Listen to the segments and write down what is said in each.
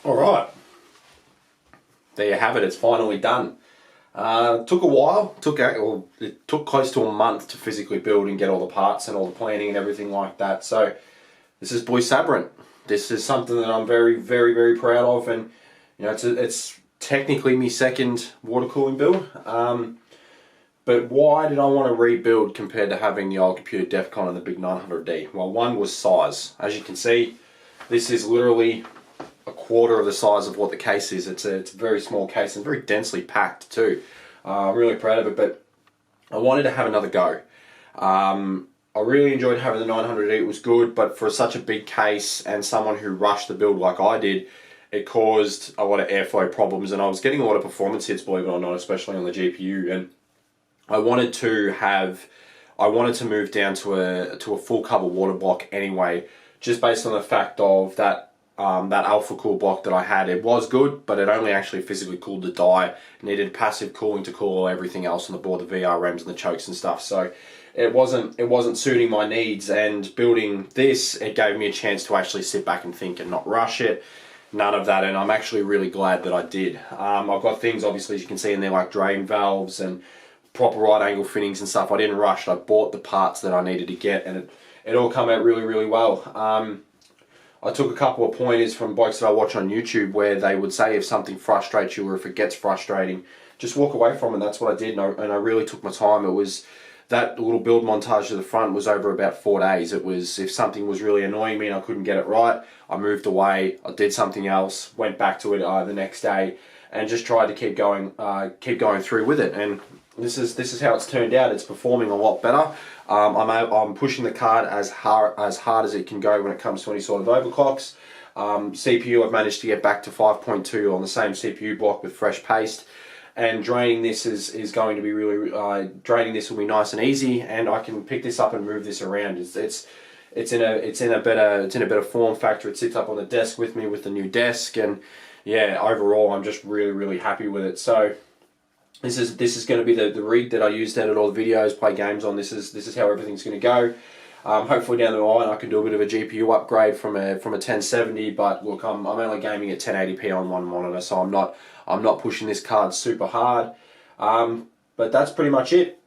Alright, there you have it, it's finally done. Took a while, it took close to a month to physically build and get all the parts and all the planning and everything like that. So this is Boy Sabrent. This is something that I'm very, very, very proud of, and you know, it's technically my second water cooling build. But why did I want to rebuild compared to having the old Computer Defcon and the big 900D? Well, one was size. As you can see, this is literally a quarter of the size of what the case is. It's a very small case and very densely packed too. I'm really proud of it, but I wanted to have another go. I really enjoyed having the 900D, it was good, but for such a big case and someone who rushed the build like I did, it caused a lot of airflow problems, and I was getting a lot of performance hits, believe it or not, especially on the GPU. And I wanted to move down to a full cover water block anyway, just based on the fact of that Alpha Cool block that I had. It was good, but it only actually physically cooled the die. It needed passive cooling to cool everything else on the board, the VRMs and the chokes and stuff. So it wasn't suiting my needs. And building this, it gave me a chance to actually sit back and think and not rush it. None of that, and I'm actually really glad that I did. I've got things, obviously, as you can see in there, like drain valves and proper right angle fittings and stuff. I didn't rush. I bought the parts that I needed to get, and it all come out really, really well. I took a couple of pointers from blokes that I watch on YouTube where they would say if something frustrates you or if it gets frustrating, just walk away from it. That's what I did, and I really took my time. It was that little build montage to the front was over about 4 days. It was, if something was really annoying me and I couldn't get it right, I moved away, I did something else, went back to it the next day, and just tried to keep going through with it. And this is how it's turned out. It's performing a lot better. I'm pushing the card as hard as it can go when it comes to any sort of overclocks. CPU, I've managed to get back to 5.2 on the same CPU block with fresh paste. And draining this is going to be really draining this will be nice and easy, and I can pick this up and move this around. It's in a better form factor. It sits up on the desk with me with the new desk, and yeah, overall I'm just really, really happy with it. So this is going to be the rig that I use to edit all the videos, play games on. This is how everything's going to go. Hopefully down the line I can do a bit of a GPU upgrade from a 1070, but look, I'm only gaming at 1080p on one monitor, so I'm not pushing this card super hard. But that's pretty much it.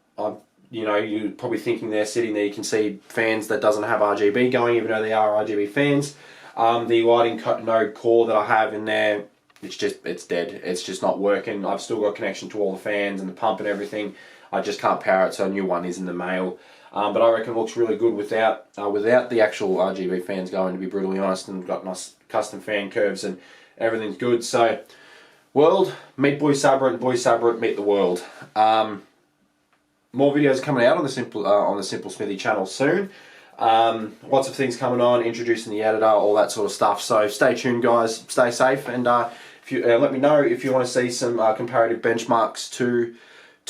You know, you're probably thinking there, sitting there, you can see fans that doesn't have RGB going, even though they are RGB fans. The lighting node core that I have in there, it's dead. It's just not working. I've still got connection to all the fans and the pump and everything. I just can't power it, so a new one is in the mail. But I reckon it looks really good without the actual RGB fans going, to be brutally honest, and got nice custom fan curves and everything's good. So, world, meet Boy Sabrent, Boy Sabrent, meet the world. More videos coming out on the Simple Smithy channel soon. Lots of things coming on, introducing the editor, all that sort of stuff. So stay tuned, guys. Stay safe, and if you let me know if you want to see some comparative benchmarks to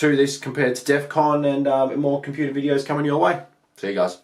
this compared to Defcon, and more computer videos coming your way. See you guys.